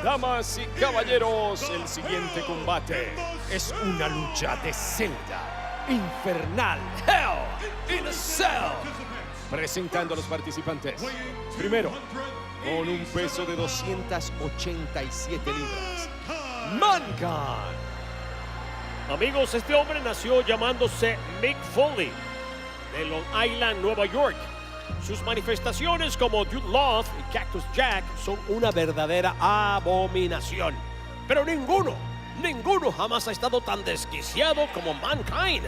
Damas y caballeros, el siguiente combate es una lucha de celda infernal. Hell in a Cell. Presentando a los participantes. Primero, con un peso de 287 libras, Mankind. Amigos, este hombre nació llamándose Mick Foley, de Long Island, Nueva York. Sus manifestaciones como Dude Love y Cactus Jack son una verdadera abominación. Pero ninguno jamás ha estado tan desquiciado como Mankind.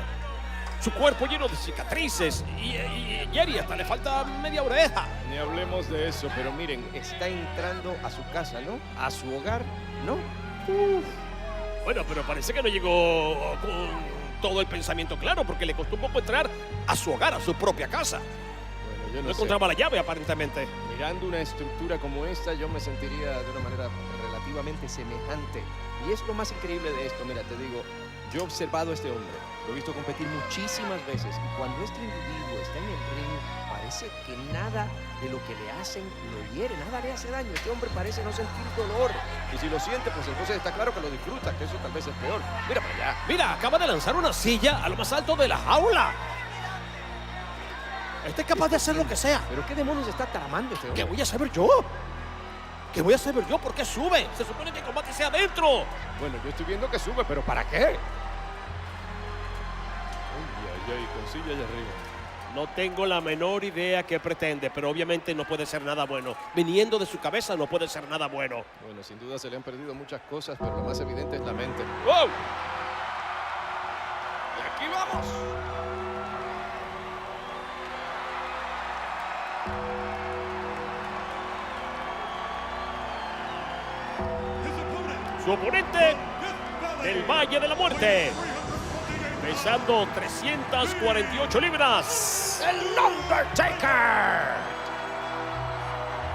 Su cuerpo lleno de cicatrices y Jerry hasta le falta media oreja. Ni hablemos de eso, pero miren, está entrando a su casa, ¿no? A su hogar, ¿no? Bueno, pero parece que no llegó con todo el pensamiento claro, porque le costó un poco entrar a su hogar, a su propia casa. Bueno, yo No no sé. encontraba la llave, aparentemente. Mirando una estructura como esta, yo me sentiría de una manera relativamente semejante. Y es lo más increíble de esto. Mira, te digo, yo he observado a este hombre, lo he visto competir muchísimas veces, y cuando este individuo está en el ring, parece que nada de lo que le hacen lo hiere, nada le hace daño. Este hombre parece no sentir dolor. Y si lo siente, pues entonces está claro que lo disfruta, que eso tal vez es peor. Mira para allá. Mira, acaba de lanzar una silla a lo más alto de la jaula. Este es capaz de hacer lo que sea. ¿Pero qué demonios está tramando este hombre? ¿Qué voy a saber yo? ¿Qué voy a saber yo? ¿Por qué sube? Se supone que el combate sea adentro. Bueno, yo estoy viendo que sube, pero ¿para qué? Ay, con silla allá arriba. No tengo la menor idea qué pretende, pero obviamente no puede ser nada bueno. Viniendo de su cabeza no puede ser nada bueno. Bueno, sin duda se le han perdido muchas cosas, pero lo más evidente es la mente. ¡Wow! ¡Y aquí vamos! Su oponente del Valle de la Muerte, pesando 348 libras, el Undertaker.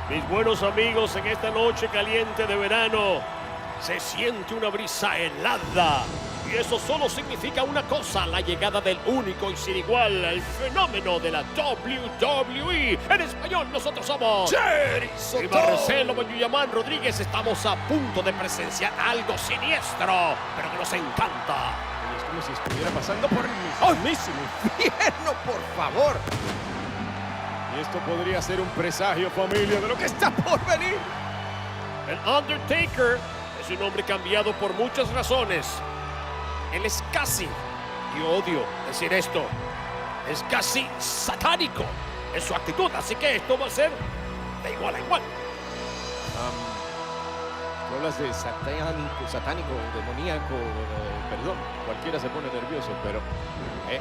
Mis buenos amigos, en esta noche caliente de verano se siente una brisa helada. Y eso solo significa una cosa: la llegada del único y sin igual, el fenómeno de la WWE. En español, nosotros somos Jerry y Soto. Marcelo Boyuyamán Rodríguez. Estamos a punto de presenciar algo siniestro, pero que nos encanta. Es como si estuviera pasando por el mismísimo infierno, por favor. Y esto podría ser un presagio, familia, de lo que está por venir. El Undertaker es un hombre cambiado por muchas razones. Él es casi, y odio decir esto, es casi satánico en su actitud, así que esto va a ser de igual a igual. Tú hablas de satánico, demoníaco, perdón, cualquiera se pone nervioso, pero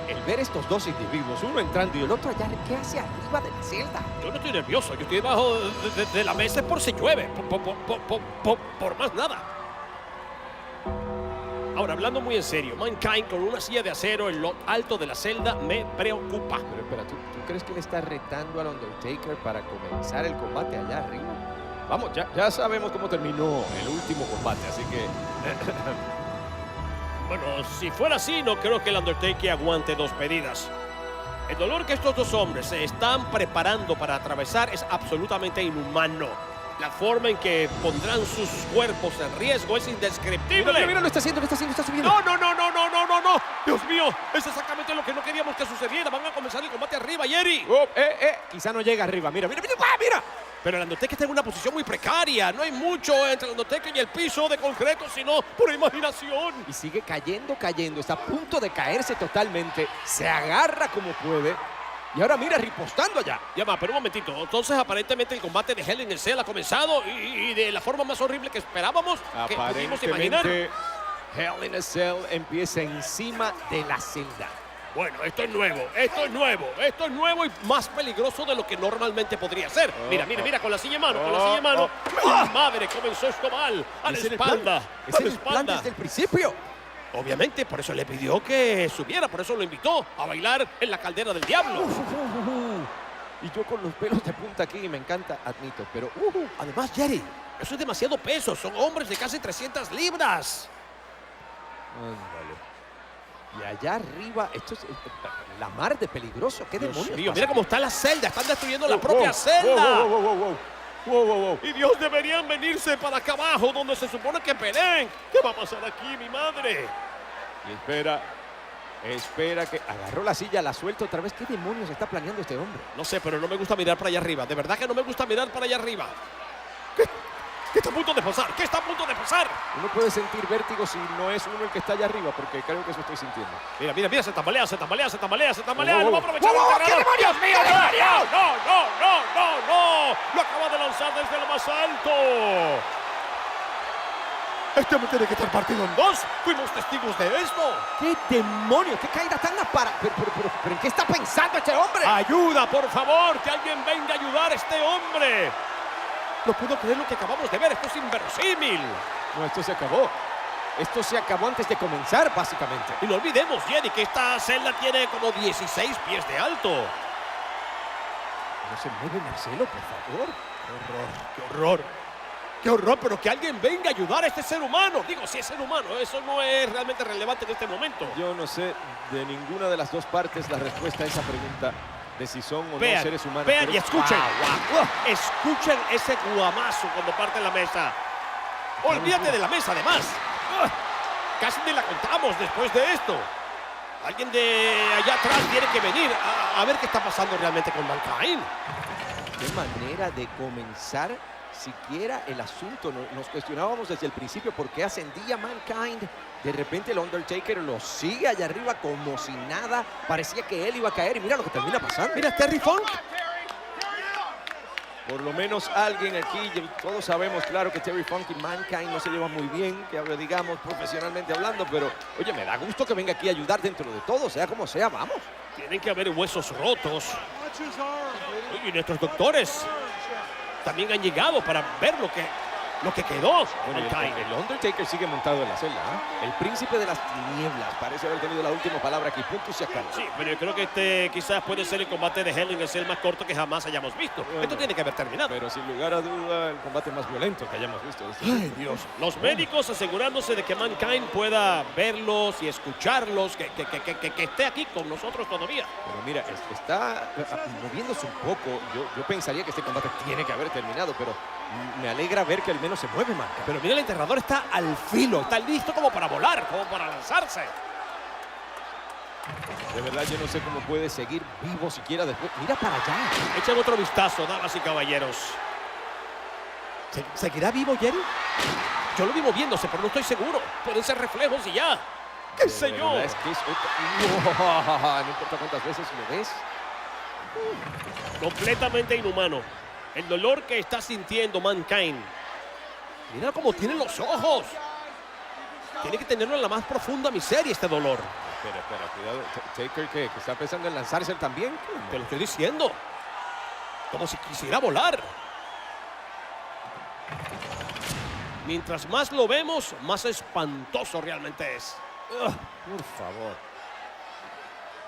el ver estos dos individuos, uno entrando y el otro allá, ¿qué hace arriba de la celda? Yo no estoy nervioso, yo estoy debajo de la mesa por si llueve, por más nada. Ahora, hablando muy en serio, Mankind con una silla de acero en lo alto de la celda me preocupa. Pero espera, ¿tú crees que le está retando al Undertaker para comenzar el combate allá arriba? Vamos, ya sabemos cómo terminó el último combate, así que... Bueno, si fuera así, no creo que el Undertaker aguante dos pedidas. El dolor que estos dos hombres se están preparando para atravesar es absolutamente inhumano. La forma en que pondrán sus cuerpos en riesgo es indescriptible. Mira, lo está haciendo, está subiendo. No. Dios mío, es exactamente lo que no queríamos que sucediera. Van a comenzar el combate arriba, Jerry. Quizá no llega arriba, mira. Pero el Undertaker está en una posición muy precaria. No hay mucho entre el Undertaker y el piso de concreto, sino por imaginación. Y sigue cayendo, está a punto de caerse totalmente, se agarra como puede, y ahora mira, ripostando allá. Ya va, pero un momentito. Entonces, aparentemente el combate de Hell in a Cell ha comenzado y de la forma más horrible que esperábamos, que pudimos imaginar. Aparentemente, Hell in a Cell empieza encima de la celda. Bueno, esto es nuevo y más peligroso de lo que normalmente podría ser. Mira, con la silla en mano, ¡Mi madre! Comenzó esto mal. A la espalda. Es el plan desde el principio. Obviamente, por eso le pidió que subiera, por eso lo invitó a bailar en la caldera del diablo. Y yo con los pelos de punta aquí, me encanta, admito, pero... Además, Jerry, eso es demasiado peso. Son hombres de casi 300 libras. Ándale. Y allá arriba, esto es la mar de peligroso. ¿Qué demonios? Dios mío, mira cómo está la celda. Están destruyendo la propia celda. Wow. Wow, wow, wow. Y Dios, deberían venirse para acá abajo, donde se supone que peleen. ¿Qué va a pasar aquí, mi madre? Y espera que agarró la silla, la suelta otra vez. ¿Qué demonios está planeando este hombre? No sé, pero no me gusta mirar para allá arriba. De verdad que no me gusta mirar para allá arriba. ¿Qué está a punto de pasar? ¿Qué está a punto de pasar? Uno puede sentir vértigo si no es uno el que está allá arriba, porque creo que eso estoy sintiendo. Mira, mira, mira, se tambalea, se tambalea, se tambalea, se tambalea. Wow, Lo va a wow. aprovechar Wow, el wow, entrenador. ¡qué demonios, mío, demonios! No. Lo acaba de lanzar desde lo más alto. Este hombre tiene que estar partido en dos. Fuimos testigos de esto. ¡Qué demonios! ¡Qué caída tan para! ¿Pero en qué está pensando este hombre? Ayuda, por favor, que alguien venga a ayudar a este hombre. No puedo creer lo que acabamos de ver. Esto es inverosímil. No, esto se acabó. Esto se acabó antes de comenzar, básicamente. Y no olvidemos, Jenny, que esta celda tiene como 16 pies de alto. No se mueve Marcelo, por favor. Qué horror. ¡Qué horror! Pero que alguien venga a ayudar a este ser humano. Digo, si es ser humano, eso no es realmente relevante en este momento. Yo no sé de ninguna de las dos partes la respuesta a esa pregunta de si son o Vean, no seres humanos. vean pero- y escuchen. Wow. Escuchen ese guamazo cuando parte la mesa. Olvídate de la mesa, además. Casi ni la contamos después de esto. Alguien de allá atrás tiene que venir a ver qué está pasando realmente con Mankind. Qué manera de comenzar siquiera el asunto. Nos cuestionábamos desde el principio por qué ascendía Mankind. De repente el Undertaker lo sigue allá arriba como si nada. Parecía que él iba a caer y mira lo que termina pasando. Mira, Terry Funk. Por lo menos alguien aquí, todos sabemos, claro, que Terry Funk y Mankind no se llevan muy bien, que digamos profesionalmente hablando, pero oye, me da gusto que venga aquí a ayudar dentro de todo, sea como sea, vamos. Tienen que haber huesos rotos. Y nuestros doctores también han llegado para ver lo que quedó. Bueno, Mankind. el Undertaker sigue montado en la celda, ¿eh? El príncipe de las tinieblas parece haber tenido la última palabra aquí, punto y se acabó. Sí, pero yo creo que este quizás puede ser el combate de Hell in a Cell más corto que jamás hayamos visto. Bueno, Esto tiene que haber terminado. Pero sin lugar a duda, el combate más violento que hayamos visto. Ay, Dios. Los médicos asegurándose de que Mankind pueda verlos y escucharlos, que esté aquí con nosotros todavía. Pero mira, está moviéndose un poco. Yo pensaría que este combate tiene que haber terminado, pero me alegra ver que al menos se mueve, Mankind. Pero mira, el enterrador está al filo, está listo como para volar, como para lanzarse. De verdad, yo no sé cómo puede seguir vivo siquiera después. Mira para allá. Echen otro vistazo, damas y caballeros. ¿Seguirá vivo, Jerry? Yo lo vi moviéndose, pero no estoy seguro. Pueden ser reflejos y ya. ¿Qué sé De yo? verdad es que es no importa cuántas veces lo ves. Completamente inhumano. El dolor que está sintiendo Mankind. Mira cómo tiene los ojos. Tiene que tenerlo en la más profunda miseria este dolor. Espera, cuidado. Taker, que está pensando en lanzarse él también. Te lo estoy diciendo. Como si quisiera volar. Mientras más lo vemos, más espantoso realmente es. Por favor.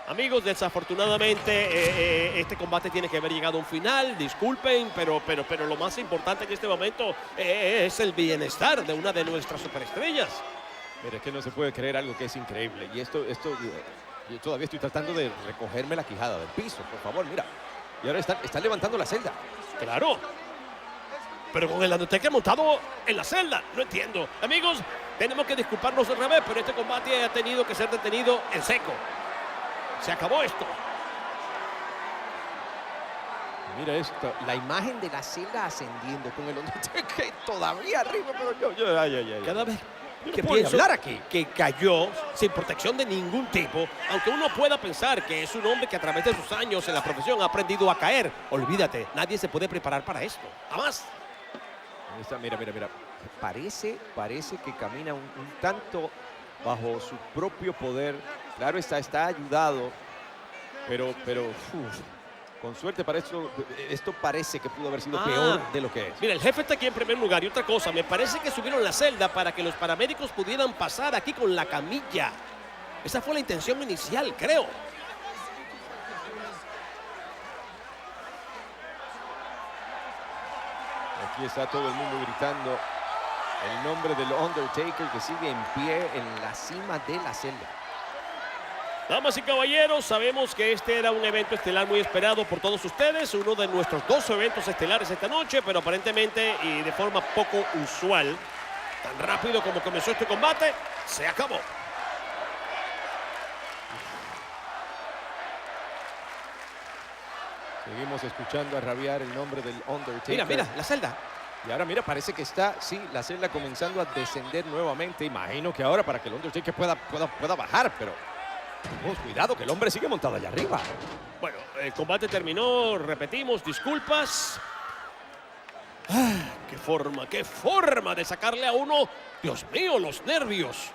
Amigos, desafortunadamente este combate tiene que haber llegado a un final. Disculpen, pero lo más importante en este momento es el bienestar de una de nuestras superestrellas. Mira, es que no se puede creer algo que es increíble. Y esto yo todavía estoy tratando de recogerme la quijada del piso, por favor, mira. Y ahora están levantando la celda. Claro. Pero con el Undertaker montado en la celda. No entiendo. Amigos, tenemos que disculparnos otra vez, pero este combate ha tenido que ser detenido en seco. Se acabó esto. Mira esto, la imagen de la celda ascendiendo con el Undertaker todavía arriba, pero yo. Cada vez Yo que no puedo pienso hablar aquí. que cayó sin protección de ningún tipo, aunque uno pueda pensar que es un hombre que a través de sus años en la profesión ha aprendido a caer, olvídate, nadie se puede preparar para esto. Jamás. Ahí está, mira. Parece que camina un tanto bajo su propio poder. Claro está ayudado, pero con suerte para esto parece que pudo haber sido peor de lo que es. Mira, el jefe está aquí en primer lugar y otra cosa, me parece que subieron la celda para que los paramédicos pudieran pasar aquí con la camilla. Esa fue la intención inicial, creo. Aquí está todo el mundo gritando el nombre del Undertaker, que sigue en pie en la cima de la celda. Damas y caballeros, sabemos que este era un evento estelar muy esperado por todos ustedes, uno de nuestros 2 eventos estelares esta noche, pero aparentemente y de forma poco usual, tan rápido como comenzó este combate, se acabó. Seguimos escuchando a rabiar el nombre del Undertaker. Mira, la celda. Y ahora mira, parece que está, sí, la celda comenzando a descender nuevamente. Imagino que ahora para que el Undertaker pueda bajar, pero cuidado que el hombre sigue montado allá arriba. Bueno, el combate terminó, repetimos, disculpas. Qué forma de sacarle a uno, Dios mío, los nervios.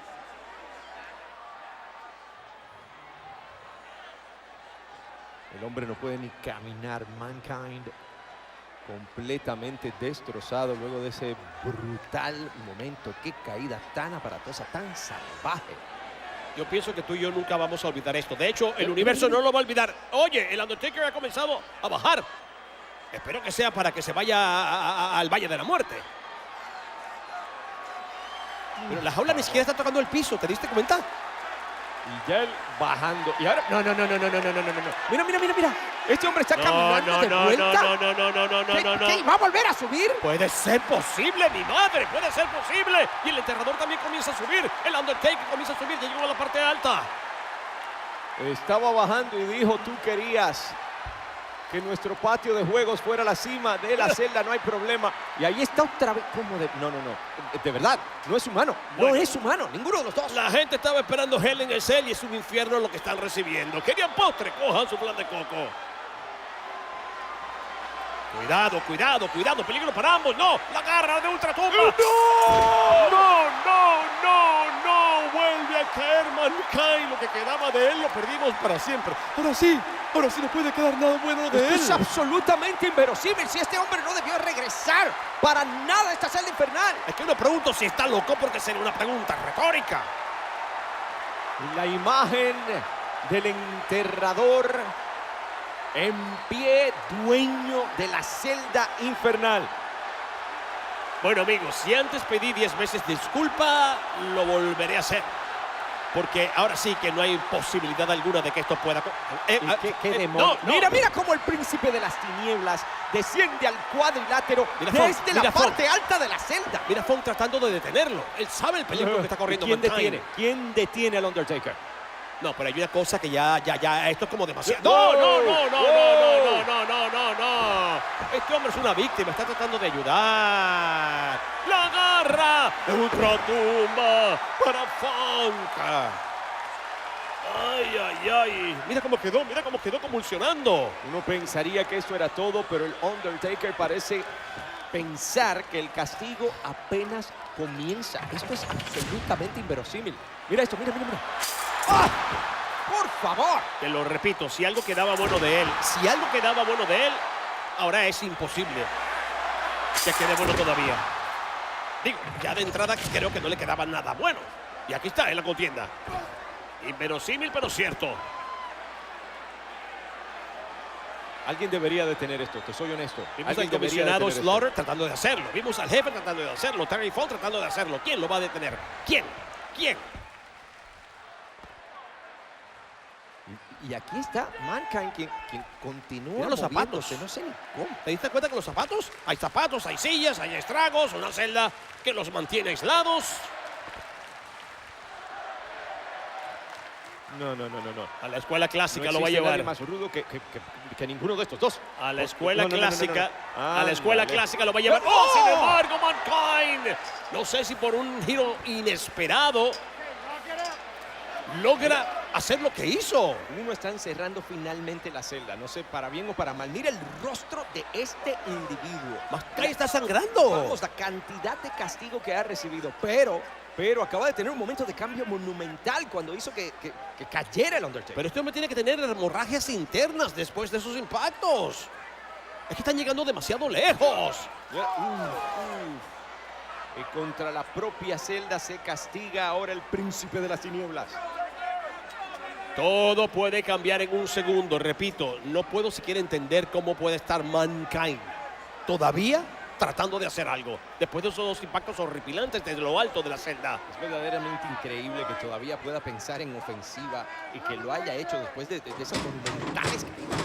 El hombre no puede ni caminar. Mankind completamente destrozado luego de ese brutal momento. Qué caída tan aparatosa, tan salvaje. Yo pienso que tú y yo nunca vamos a olvidar esto. De hecho, el universo no lo va a olvidar. Oye, el Undertaker ha comenzado a bajar. Espero que sea para que se vaya al Valle de la Muerte. Pero la jaula ni siquiera está tocando el piso, ¿te diste cuenta? Y ya él bajando. Y ahora, no. Mira. Este hombre está caminando de vuelta. No. ¿Qué? ¿Va a volver a subir? Puede ser posible, mi madre, puede ser posible. Y el enterrador también comienza a subir. El Undertaker comienza a subir, ya llegó a la parte alta. Estaba bajando y dijo, tú querías que nuestro patio de juegos fuera la cima de la celda, no hay problema. Y ahí está otra vez. ¿Cómo de? No. De verdad, no es humano. Bueno, no es humano, ninguno de los dos. La gente estaba esperando Hell in a Cell y es un infierno lo que están recibiendo. Querían postre, cojan su plan de coco. Cuidado, peligro para ambos. No, la garra de Ultratumba. No, vuelve a caer Mankind. Lo que quedaba de él lo perdimos para siempre. Ahora sí no puede quedar nada bueno de él. Es absolutamente inverosímil. Si este hombre no debió regresar para nada a esta celda infernal. Es que me pregunto si está loco porque sería una pregunta retórica. La imagen del enterrador en pie, dueño de la celda infernal. Bueno, amigos, si antes pedí 10 veces disculpa, lo volveré a hacer. Porque ahora sí que no hay posibilidad alguna de que esto pueda... ¿Qué demonio? No. Mira cómo el príncipe de las tinieblas desciende al cuadrilátero desde la parte alta de la celda. Mira Funk tratando de detenerlo. Él sabe el peligro que está corriendo. ¿Quién detiene al Undertaker? No, pero hay una cosa que ya, esto es como demasiado. No. Este hombre es una víctima, está tratando de ayudar. La garra de Ultratumba para Funk. Ay. Mira cómo quedó convulsionando. Uno pensaría que eso era todo, pero el Undertaker parece pensar que el castigo apenas comienza. Esto es absolutamente inverosímil. Mira esto, mira. ¡Ah! ¡Por favor! Te lo repito, si algo quedaba bueno de él, ahora es imposible que quede bueno todavía. Digo, ya de entrada creo que no le quedaba nada bueno. Y aquí está en la contienda. Inverosímil, pero cierto. Alguien debería detener esto, te soy honesto. Vimos al comisionado Slaughter tratando de hacerlo. Vimos al jefe tratando de hacerlo. Terry Funk tratando de hacerlo. ¿Quién lo va a detener? ¿Quién? Y aquí está Mankind, quien continúa Mira los moviéndose, zapatos. no sé ni cómo. ¿Te diste cuenta que los zapatos? Hay zapatos, hay sillas, hay estragos, una celda que los mantiene aislados. No. A la escuela clásica No lo va a existe llevar. nadie más rudo que ninguno de estos dos. A la escuela clásica. No. A la escuela clásica lo va a llevar. ¡Oh! Sin embargo, Mankind, no sé si por un giro inesperado logra hacer lo que hizo. Uno está encerrando finalmente la celda, no sé para bien o para mal. Mira el rostro de este individuo. Mankind está sangrando. Vamos, la cantidad de castigo que ha recibido, pero acaba de tener un momento de cambio monumental cuando hizo que cayera el Undertaker. Pero este hombre tiene que tener hemorragias internas después de esos impactos. Es que están llegando demasiado lejos. Y contra la propia celda se castiga ahora el príncipe de las tinieblas. Todo puede cambiar en un segundo. Repito, no puedo siquiera entender cómo puede estar Mankind todavía tratando de hacer algo. Después de esos dos impactos horripilantes desde lo alto de la celda. Es verdaderamente increíble que todavía pueda pensar en ofensiva y que lo haya hecho después de esas monumentales caídas.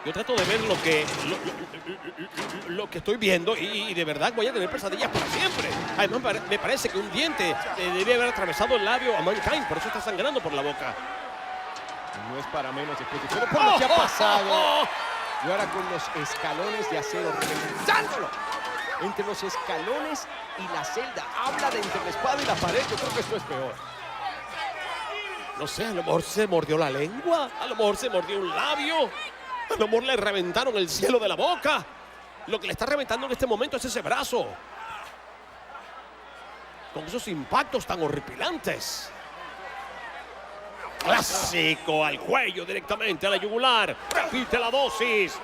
Yo trato de ver lo que estoy viendo y de verdad voy a tener pesadillas para siempre. Además, me parece que un diente debe haber atravesado el labio a Mankind, por eso está sangrando por la boca. No es para menos después de todo por lo que ha pasado. Y ahora con los escalones de acero reventándolo. Entre los escalones y la celda. Habla de entre la espada y la pared. Yo creo que esto es peor. No sé, a lo mejor se mordió la lengua. A lo mejor se mordió un labio. A lo mejor le reventaron el cielo de la boca. Lo que le está reventando en este momento es ese brazo. Con esos impactos tan horripilantes. Clásico al cuello directamente a la yugular. Repite la dosis.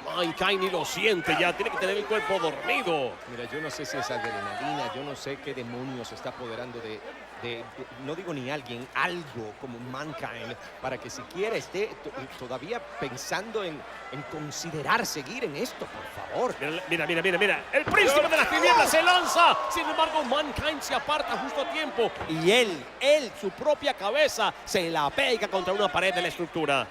Mankind ni lo siente ya. Tiene que tener el cuerpo dormido. Mira, yo no sé si es adrenalina. Yo no sé qué demonios se está apoderando no digo ni alguien, algo como Mankind, para que siquiera esté todavía pensando en considerar seguir en esto, por favor. Mira. El príncipe de las tinieblas se lanza. Sin embargo, Mankind se aparta justo a tiempo. Y él, su propia cabeza, se la pega contra una pared de la estructura.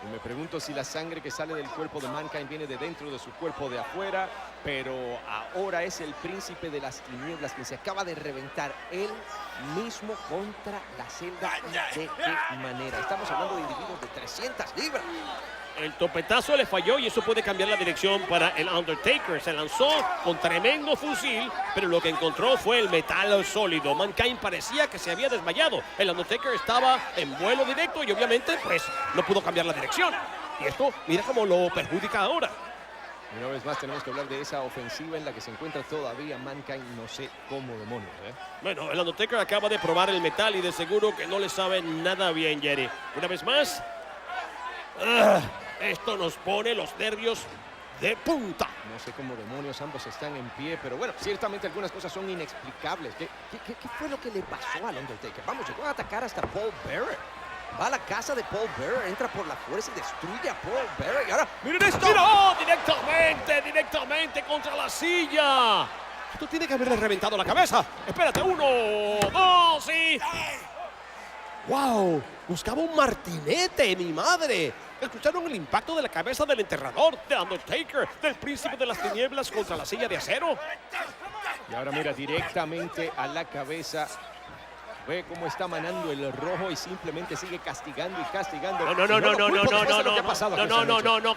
Y me pregunto si la sangre que sale del cuerpo de Mankind viene de dentro de su cuerpo de afuera, pero ahora es el príncipe de las tinieblas quien se acaba de reventar él mismo contra la celda. ¿De qué manera? Estamos hablando de individuos de 300 libras. El topetazo le falló y eso puede cambiar la dirección para el Undertaker. Se lanzó con tremendo fusil, pero lo que encontró fue el metal sólido. Mankind parecía que se había desmayado. El Undertaker estaba en vuelo directo y obviamente pues no pudo cambiar la dirección. Y esto, mira cómo lo perjudica ahora. Una vez más tenemos que hablar de esa ofensiva en la que se encuentra todavía Mankind, no sé cómo demonios, Bueno, el Undertaker acaba de probar el metal y de seguro que no le sabe nada bien, Jerry. Una vez más, esto nos pone los nervios de punta. No sé cómo demonios ambos están en pie, pero bueno, ciertamente algunas cosas son inexplicables. ¿Qué fue lo que le pasó al Undertaker? Vamos, llegó a atacar hasta Paul Bearer. Va a la casa de Paul Bearer, entra por la fuerza y destruye a Paul Bearer. Y ahora, ¡miren esto! ¡Tiró directamente contra la silla! Esto tiene que haberle reventado la cabeza. Espérate, 1, 2 y... ¡Wow! Buscaba un martinete, mi madre. ¿Escucharon el impacto de la cabeza del enterrador, de Undertaker, del príncipe de las tinieblas contra la silla de acero? Y ahora mira directamente a la cabeza. Ve cómo está manando el rojo y simplemente sigue castigando y castigando. No.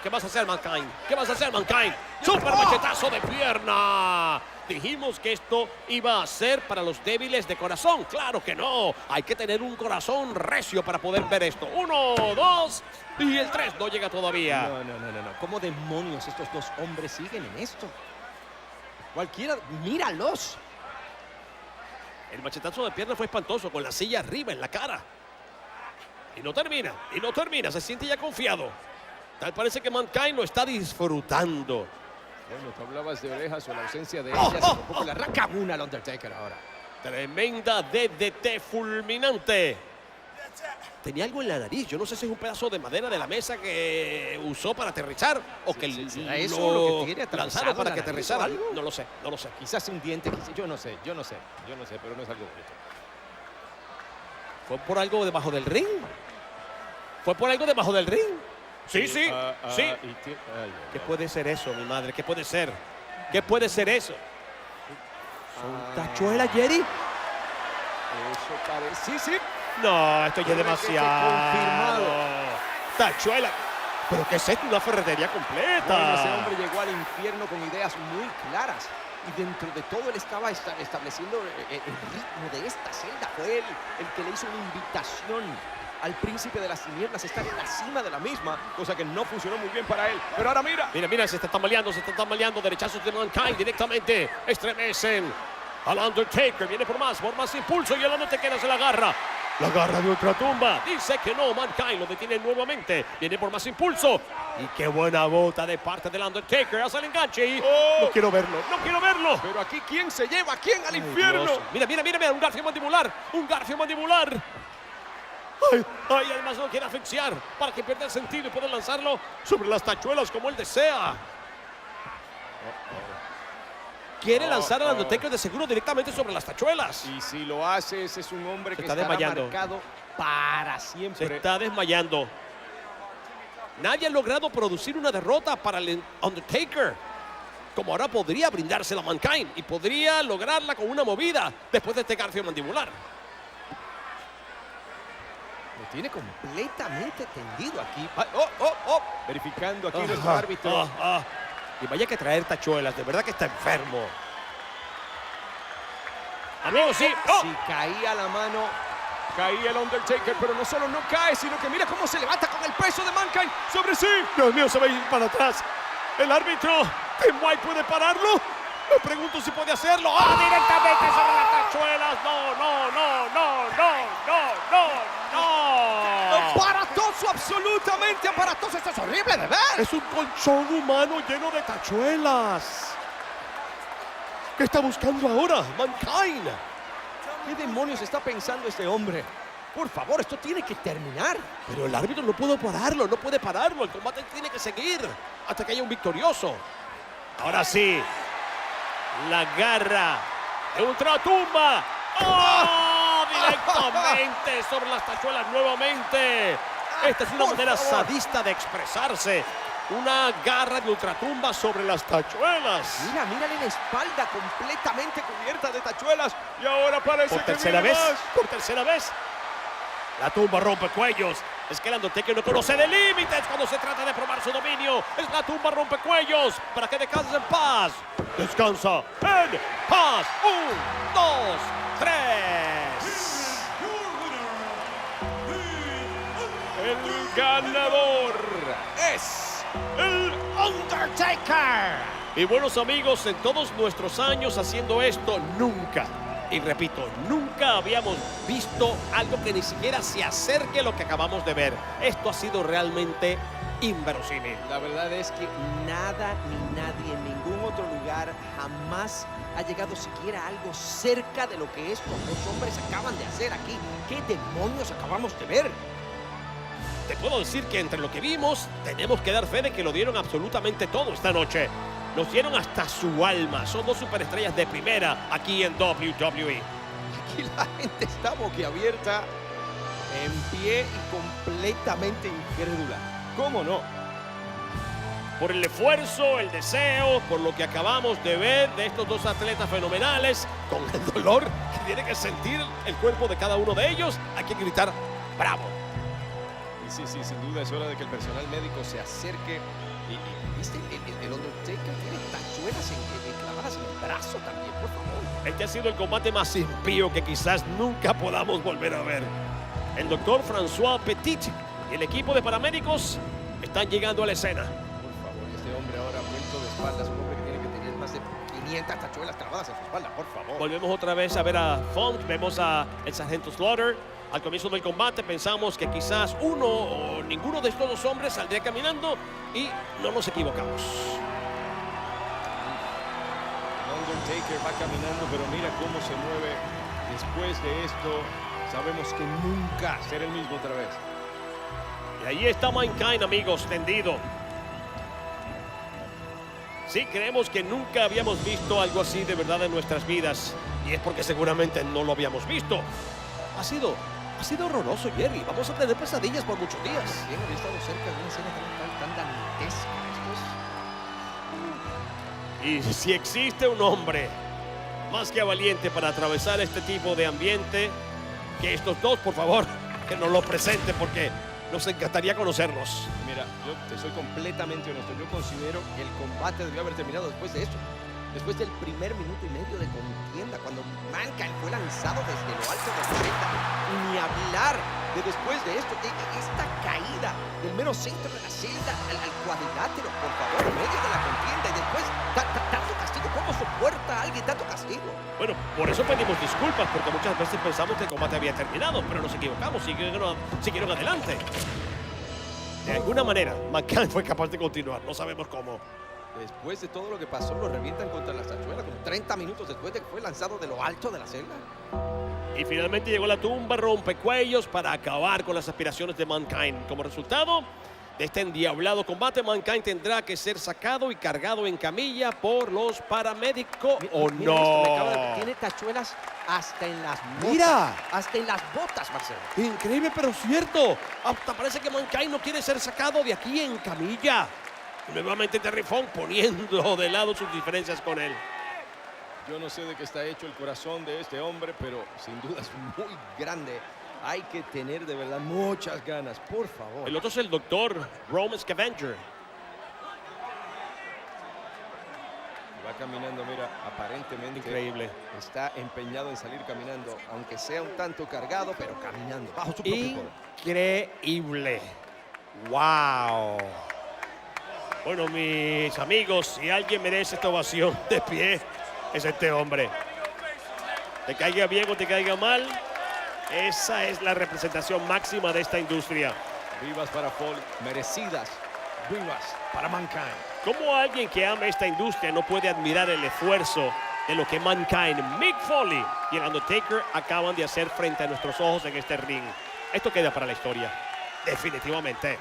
¿Qué vas a hacer, Mankind? ¿Qué vas a hacer, Mankind? ¡Super machetazo de pierna! Dijimos que esto iba a ser para los débiles de corazón. ¡Claro que no! Hay que tener un corazón recio para poder ver esto. 1, 2 y el 3 no llega todavía. No. ¿Cómo demonios estos dos hombres siguen en esto? Cualquiera, míralos. El machetazo de pierna fue espantoso, con la silla arriba en la cara. Y no termina, se siente ya confiado. Tal parece que Mankind lo está disfrutando. Bueno, tú hablabas de orejas o la ausencia de ellas. Un poco la arranca una al Undertaker ahora. Tremenda DDT fulminante. Tenía algo en la nariz. Yo no sé si es un pedazo de madera de la mesa que usó para aterrizar o que lo que lanzaron para que aterrizara. No lo sé. Quizás un diente, yo no sé, pero no es algo bonito. ¿Fue por algo debajo del ring? Sí. ¿Qué puede ser eso, mi madre? ¿Qué puede ser? eso? ¿Son tachuelas, Jerry? Eso parece. Sí. No, esto ya es demasiado. Confirmado. Tachuela. ¿Pero qué es esto? Una ferretería completa. Bueno, ese hombre llegó al infierno con ideas muy claras. Y dentro de todo él estaba estableciendo el ritmo de esta celda. Fue él el que le hizo una invitación al príncipe de las tinieblas a estar en la cima de la misma, cosa que no funcionó muy bien para él. Pero ahora mira, se está tambaleando. Derechazos de Mankind directamente estremecen al Undertaker. Viene por más impulso y el Undertaker se la agarra. La garra de ultratumba. Dice que no, Mankind lo detiene nuevamente. Viene por más impulso. Y qué buena bota de parte del Undertaker. Hace el enganche y... No quiero verlo. Pero aquí, ¿quién se lleva a quién al infierno? Dios. Mira, un garfio mandibular. Ay, además lo quiere asfixiar para que pierda el sentido y pueda lanzarlo sobre las tachuelas como él desea. Quiere lanzar al Undertaker de seguro directamente sobre las tachuelas. Y si lo hace, ese es un hombre que está estará desmayando. marcado para siempre. Se está desmayando. Nadie ha logrado producir una derrota para el Undertaker, como ahora podría brindársela a Mankind y podría lograrla con una movida después de este garfio mandibular. Lo tiene completamente tendido aquí. Verificando aquí nuestro árbitro. Y vaya que traer tachuelas, de verdad que está enfermo. Amigos, sí. Si caía la mano, caía el Undertaker, pero no solo no cae, sino que mira cómo se levanta con el peso de Mankind sobre sí. Dios mío, se va a ir para atrás. El árbitro, Tim White, ¿puede pararlo? Me pregunto si puede hacerlo. Directamente sobre las tachuelas. No. Aparatoso, absolutamente aparatoso. Esto es horrible de ver. Es un colchón humano lleno de tachuelas. ¿Qué está buscando ahora Mankind? ¿Qué demonios está pensando este hombre? Por favor, esto tiene que terminar. Pero el árbitro no puede pararlo, no puede pararlo. El combate tiene que seguir hasta que haya un victorioso. Ahora sí, la garra de Ultratumba. ¡Oh! Directamente sobre las tachuelas nuevamente. Esta es una manera sadista de expresarse. Una garra de Ultratumba sobre las tachuelas. Mírale la espalda completamente cubierta de tachuelas. Y ahora parece por que tercera viene vez, más. por tercera vez. La tumba rompe cuellos. Es que el Undertaker no conoce de límites cuando se trata de probar su dominio. Es la tumba rompe cuellos para que descanse en paz. Descansa en paz. 1, 2, 3. El ganador es el Undertaker. Y buenos amigos, en todos nuestros años haciendo esto, nunca, y repito, nunca habíamos visto algo que ni siquiera se acerque a lo que acabamos de ver. Esto ha sido realmente inverosímil. La verdad es que nada ni nadie en ningún otro lugar jamás ha llegado siquiera a algo cerca de lo que estos dos hombres acaban de hacer aquí. ¿Qué demonios acabamos de ver? Te puedo decir que entre lo que vimos, tenemos que dar fe de que lo dieron absolutamente todo esta noche. Nos dieron hasta su alma. Son dos superestrellas de primera aquí en WWE. Aquí la gente está boquiabierta, en pie y completamente incrédula. ¿Cómo no? Por el esfuerzo, el deseo, por lo que acabamos de ver de estos dos atletas fenomenales, con el dolor que tiene que sentir el cuerpo de cada uno de ellos, hay que gritar ¡bravo! Sí, sin duda es hora de que el personal médico se acerque. ¿Viste? El Undertaker tiene tachuelas clavadas en el brazo también, por favor. Este ha sido el combate más impío que quizás nunca podamos volver a ver. El doctor François Petit y el equipo de paramédicos están llegando a la escena. Por favor, este hombre ahora vuelto de espaldas, un hombre que tiene que tener más de 500 tachuelas clavadas en su espalda, por favor. Volvemos otra vez a ver a Funk, vemos a el sargento Slaughter. Al comienzo del combate pensamos que quizás uno o ninguno de estos dos hombres saldría caminando y no nos equivocamos. El Undertaker va caminando, pero mira cómo se mueve. Después de esto, sabemos que nunca será el mismo otra vez. Y ahí está Mankind, amigos, tendido. Sí, creemos que nunca habíamos visto algo así de verdad en nuestras vidas. Y es porque seguramente no lo habíamos visto. Ha sido horroroso, Jerry. Vamos a tener pesadillas por muchos días. Bien, había estado cerca de una escena tan dantesca. Y si existe un hombre más que valiente para atravesar este tipo de ambiente, que estos dos, por favor, que nos lo presenten porque nos encantaría conocerlos. Mira, yo te soy completamente honesto. Yo considero que el combate debió haber terminado después de esto. Después del primer minuto y medio de contienda, cuando Mankind fue lanzado desde lo alto de la celda. Y ni hablar de después de esto, de esta caída del mero centro de la celda al cuadrilátero, por favor, en medio de la contienda. Y después, tanto castigo. ¿Cómo soporta a alguien tanto castigo? Bueno, por eso pedimos disculpas, porque muchas veces pensamos que el combate había terminado, pero nos equivocamos, siguieron adelante. De alguna manera, Mankind fue capaz de continuar, no sabemos cómo. Después de todo lo que pasó, lo revientan contra las tachuelas, como 30 minutos después de que fue lanzado de lo alto de la celda. Y finalmente llegó la tumba rompecuellos para acabar con las aspiraciones de Mankind. Como resultado de este endiablado combate, Mankind tendrá que ser sacado y cargado en camilla por los paramédicos. ¿O Mira no? esto, tiene tachuelas hasta en las botas. Mira. Hasta en las botas, Marcelo. Increíble, pero cierto. Hasta parece que Mankind no quiere ser sacado de aquí en camilla. Y nuevamente Terry Funk poniendo de lado sus diferencias con él. Yo no sé de qué está hecho el corazón de este hombre, pero sin duda es muy grande. Hay que tener de verdad muchas ganas, por favor. El otro es el doctor Rome Scavenger. Va caminando, mira, aparentemente Increíble. está empeñado en salir caminando, aunque sea un tanto cargado, pero caminando bajo su propio poder. Increíble. Wow. Bueno, mis amigos, si alguien merece esta ovación de pie, es este hombre. Te caiga bien o te caiga mal, esa es la representación máxima de esta industria. Vivas para Foley, merecidas. Vivas para Mankind. ¿Cómo alguien que ama esta industria no puede admirar el esfuerzo de lo que Mankind, Mick Foley y el Undertaker acaban de hacer frente a nuestros ojos en este ring? Esto queda para la historia, definitivamente.